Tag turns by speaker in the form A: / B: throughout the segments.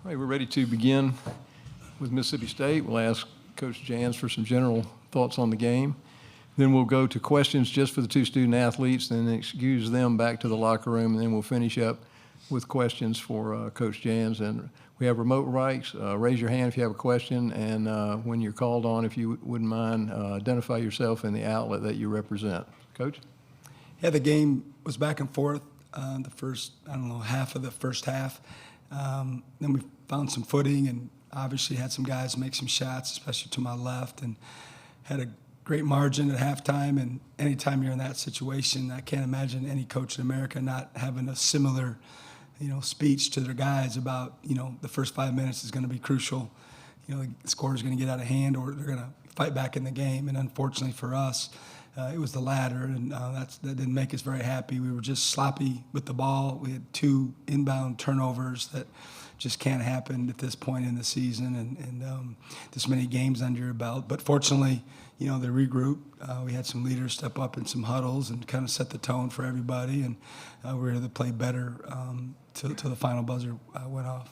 A: All right, we're ready to begin with Mississippi State. We'll ask Coach Jans for some general thoughts on the game. Then we'll go to questions just for the two student athletes, then excuse them back to the locker room, and then we'll finish up with questions for Coach Jans. And we have remote rights. Raise your hand if you have a question, and when you're called on, if you wouldn't mind, identify yourself and the outlet that you represent. Coach?
B: Yeah, the game was back and forth the first, half of the first half. Then we found some footing and obviously had some guys make some shots, especially to my left, and had a great margin at halftime. And anytime you're in that situation, I can't imagine any coach in America not having a similar, speech to their guys about, the first 5 minutes is going to be crucial. The score is going to get out of hand or they're going to fight back in the game. And unfortunately for us, it was the latter, and that didn't make us very happy. We were just sloppy with the ball. We had 2 inbound turnovers that just can't happen at this point in the season, and this many games under your belt. But fortunately, they regrouped. We had some leaders step up in some huddles and kind of set the tone for everybody, and we were able to play better till the final buzzer went off.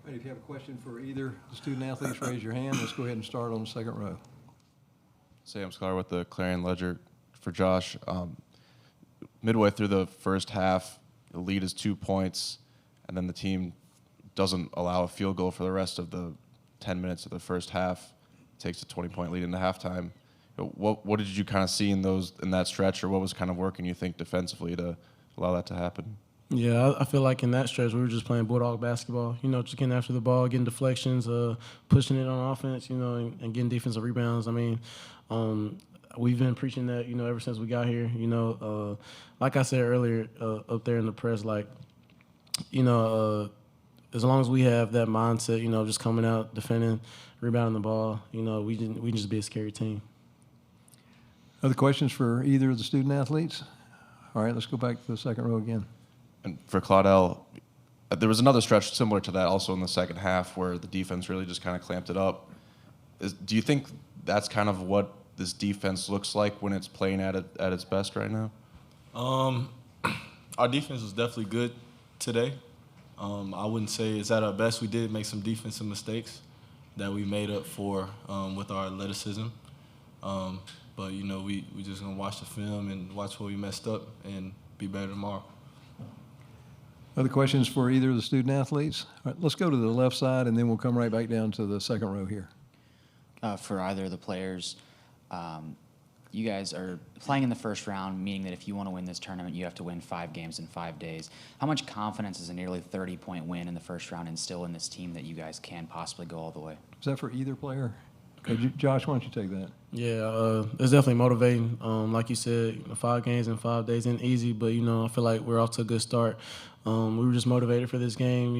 A: Right, if you have a question for either the student athletes, raise your hand. Let's go ahead and start on the second row.
C: Sam Scholar with the Clarion Ledger for Josh. Midway through the first half, the lead is 2 points, and then the team doesn't allow a field goal for the rest of the 10 minutes of the first half. Takes a 20-point lead into halftime. What did you kind of see in that stretch, or what was kind of working, you think, defensively to allow that to happen?
D: Yeah, I feel like in that stretch we were just playing Bulldog basketball, just getting after the ball, getting deflections, pushing it on offense, and getting defensive rebounds. I mean, we've been preaching that, ever since we got here. Like I said earlier up there in the press, as long as we have that mindset, just coming out, defending, rebounding the ball, we can just be a scary team.
A: Other questions for either of the student athletes? All right, let's go back to the second row again.
C: And for Claudell, there was another stretch similar to that also in the second half where the defense really just kind of clamped it up. Do you think that's kind of what this defense looks like when it's playing at its best right now?
E: Our defense was definitely good today. I wouldn't say it's at our best. We did make some defensive mistakes that we made up for with our athleticism. But, we just going to watch the film and watch where we messed up and be better tomorrow.
A: Other questions for either of the student athletes? All right, let's go to the left side, and then we'll come right back down to the second row here.
F: For either of the players, you guys are playing in the first round, meaning that if you want to win this tournament, you have to win 5 games in 5 days. How much confidence is a nearly 30-point win in the first round instill in this team that you guys can possibly go all the way?
A: Is that for either player? Okay, Josh, why don't you take that?
D: Yeah, it's definitely motivating. Like you said, 5 games in 5 days isn't easy, but, I feel like we're off to a good start. We were just motivated for this game.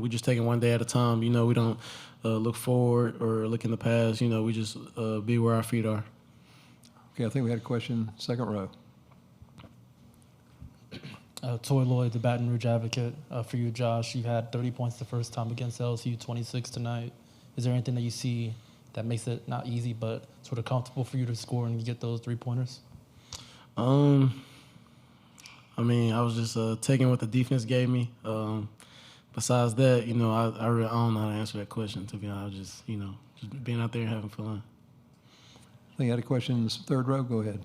D: We just take it one day at a time. We don't look forward or look in the past. We just be where our feet are.
A: Okay, I think we had a question, second row.
G: Toy Lloyd, the Baton Rouge Advocate. For you, Josh, you had 30 points the first time against LSU, 26 tonight. Is there anything that you see that makes it not easy but sort of comfortable for you to score and get those 3-pointers?
D: I was just taking what the defense gave me. Besides that, I don't know how to answer that question, to be honest. Just being out there and having fun.
A: I think you had a question in the third row. Go ahead.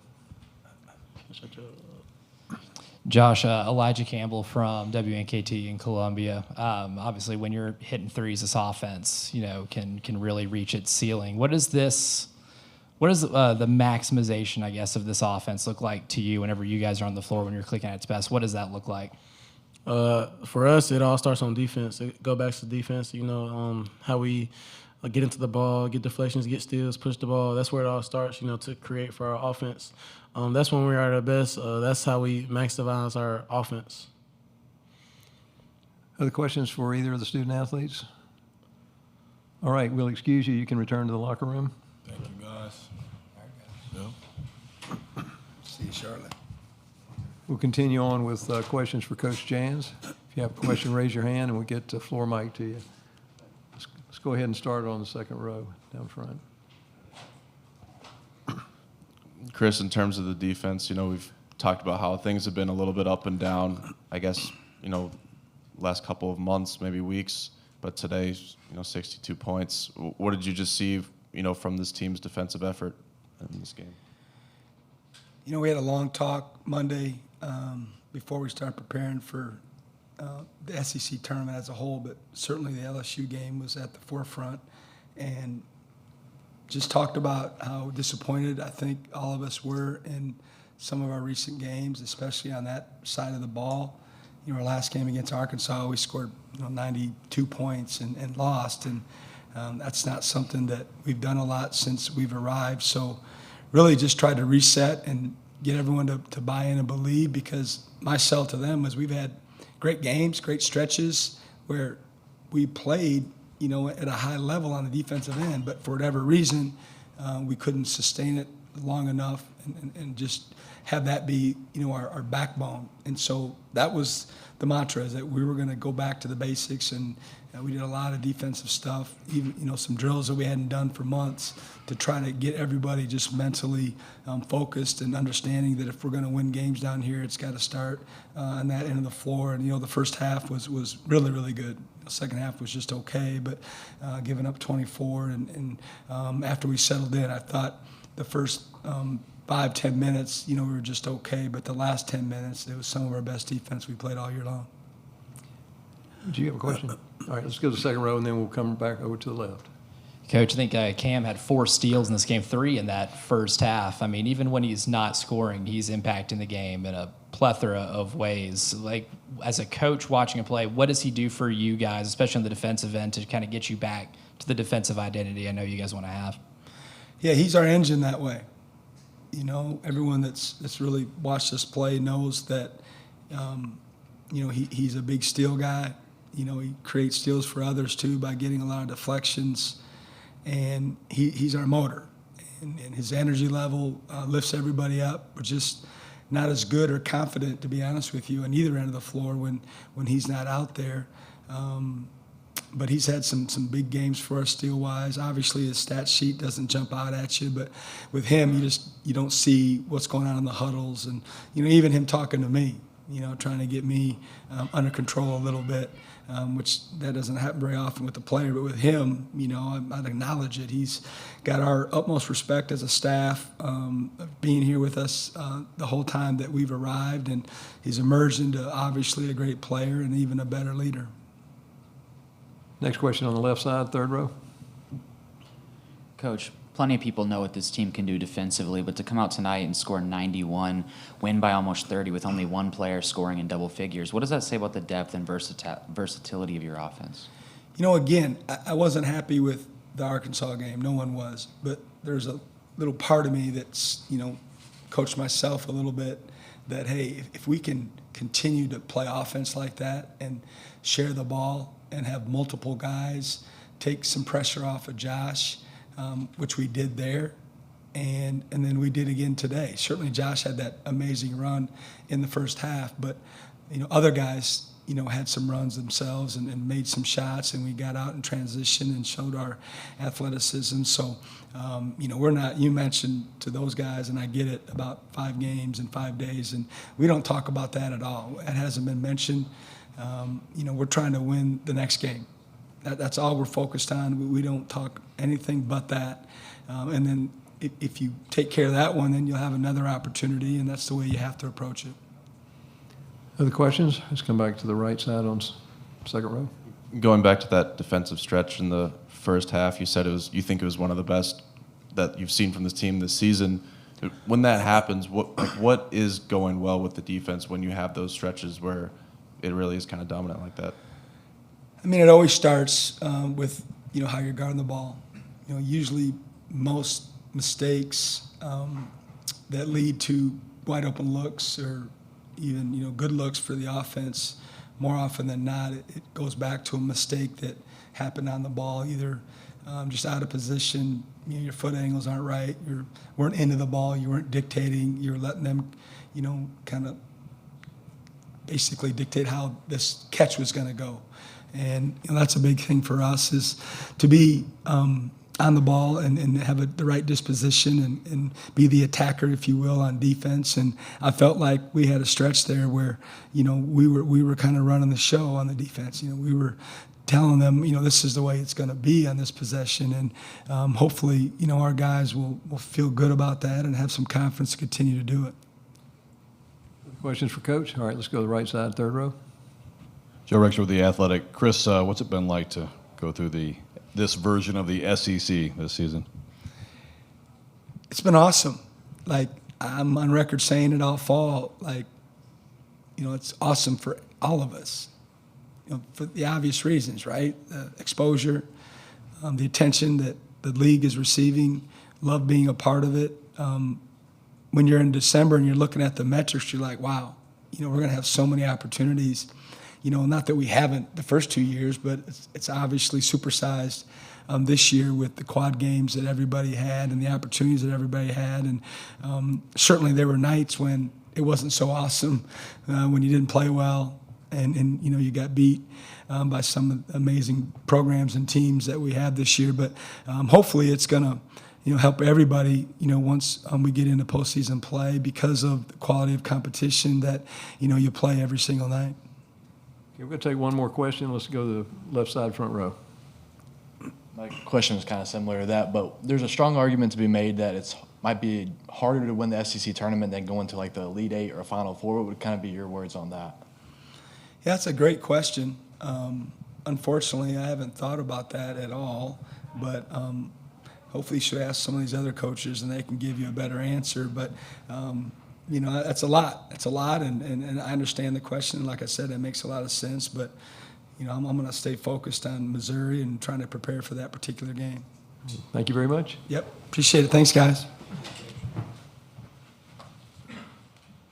H: Josh, Elijah Campbell from WNKT in Columbia. Obviously, when you're hitting threes, this offense, can really reach its ceiling. What does the maximization, I guess, of this offense look like to you whenever you guys are on the floor when you're clicking at its best? What does that look like?
D: For us, it all starts on defense. It go back to defense. How we get into the ball, get deflections, get steals, push the ball. That's where it all starts, to create for our offense. That's when we're at our best. That's how we maximize our offense.
A: Other questions for either of the student athletes? All right, we'll excuse you. You can return to the locker room.
E: Thank you, guys.
B: No. See you, Charlotte.
A: We'll continue on with questions for Coach Jans. If you have a question, raise your hand, and we'll get the floor mic to you. Let's go ahead and start on the second row down front.
C: Chris, in terms of the defense, we've talked about how things have been a little bit up and down, I guess, last couple of months, maybe weeks. but today, 62 points. What did you just see, from this team's defensive effort in this game?
B: We had a long talk Monday before we started preparing for the SEC tournament as a whole, but certainly the LSU game was at the forefront, and just talked about how disappointed I think all of us were in some of our recent games, especially on that side of the ball. Our last game against Arkansas, we scored 92 points and lost, and that's not something that we've done a lot since we've arrived. So really just tried to reset and get everyone to buy in and believe, because my sell to them was we've had great games, great stretches where we played, at a high level on the defensive end, but for whatever reason, we couldn't sustain it long enough and just have that be, our backbone. And so that was the mantra, is that we were going to go back to the basics, and we did a lot of defensive stuff, even, some drills that we hadn't done for months, to try to get everybody just mentally focused and understanding that if we're going to win games down here, it's got to start on that end of the floor. And, the first half was really, really good. The second half was just okay, but giving up 24. And after we settled in, I thought the first 5-10 minutes, we were just okay. But the last 10 minutes, it was some of our best defense we played all year long.
A: Do you have a question? All right, let's go to the second row, and then we'll come back over to the left.
H: Coach, I think Cam had 4 steals in this game, 3 in that first half. I mean, even when he's not scoring, he's impacting the game in a plethora of ways. Like, as a coach watching him play, what does he do for you guys, especially on the defensive end, to kind of get you back to the defensive identity I know you guys want to have?
B: Yeah, he's our engine that way. Everyone that's really watched us play knows that, he's a big steal guy. He creates steals for others too by getting a lot of deflections, and he's our motor. And his energy level lifts everybody up. We're just not as good or confident, to be honest with you, on either end of the floor when he's not out there. But he's had some big games for us steal-wise. Obviously, his stat sheet doesn't jump out at you, but with him, you don't see what's going on in the huddles, and even him talking to me, trying to get me under control a little bit, which that doesn't happen very often with the player. But with him, I'd acknowledge it. He's got our utmost respect as a staff, being here with us the whole time that we've arrived, and he's emerged into obviously a great player and even a better leader.
A: Next question on the left side, third row.
F: Coach, plenty of people know what this team can do defensively, but to come out tonight and score 91, win by almost 30 with only one player scoring in double figures, what does that say about the depth and versatility of your offense?
B: Again, I wasn't happy with the Arkansas game. No one was. But there's a little part of me that's, coached myself a little bit that, hey, if we can continue to play offense like that and share the ball and have multiple guys, take some pressure off of Josh, which we did there, and then we did again today. Certainly Josh had that amazing run in the first half, but other guys had some runs themselves and made some shots, and we got out in transition and showed our athleticism. So we're not, you mentioned to those guys, and I get it, about 5 games in 5 days, and we don't talk about that at all. It hasn't been mentioned. We're trying to win the next game. That's all we're focused on. We don't talk anything but that. And then if you take care of that one, then you'll have another opportunity, and that's the way you have to approach it.
A: Other questions? Let's come back to the right side on second row.
C: Going back to that defensive stretch in the first half, you said you think it was one of the best that you've seen from this team this season. When that happens, what is going well with the defense when you have those stretches where it really is kind of dominant like that?
B: I mean, it always starts with, how you're guarding the ball. Usually most mistakes that lead to wide open looks or even, good looks for the offense, more often than not, it goes back to a mistake that happened on the ball, either just out of position, your foot angles aren't right, you weren't into the ball, you weren't dictating, you were letting them, kind of basically dictate how this catch was going to go. And that's a big thing for us, is to be on the ball and have the right disposition and be the attacker, if you will, on defense. And I felt like we had a stretch there where, we were kind of running the show on the defense. We were telling them, this is the way it's going to be on this possession. And hopefully, our guys will feel good about that and have some confidence to continue to do it.
A: Questions for Coach? All right, let's go to the right side, third row.
I: Joe Rexer with The Athletic. Chris, what's it been like to go through this version of the SEC this season?
B: It's been awesome. Like, I'm on record saying it all fall. Like, it's awesome for all of us, for the obvious reasons, right? The exposure, the attention that the league is receiving, love being a part of it. When you're in December and you're looking at the metrics, you're like, wow, we're going to have so many opportunities. Not that we haven't the first 2 years, but it's obviously supersized this year with the quad games that everybody had and the opportunities that everybody had. And certainly there were nights when it wasn't so awesome, when you didn't play well and you got beat by some amazing programs and teams that we have this year. But hopefully it's going to help everybody, once we get into postseason play because of the quality of competition that, you play every single night.
A: Okay, we're going to take one more question. Let's go to the left side, front row.
J: My question is kind of similar to that, but there's a strong argument to be made that it might be harder to win the SEC tournament than going to like the Elite Eight or Final Four. What would kind of be your words on that?
B: Yeah, that's a great question. Unfortunately, I haven't thought about that at all, but hopefully you should ask some of these other coaches and they can give you a better answer. But, that's a lot. It's a lot, and I understand the question. Like I said, it makes a lot of sense. But, I'm going to stay focused on Missouri and trying to prepare for that particular game.
A: Thank you very much.
B: Yep. Appreciate it. Thanks, guys.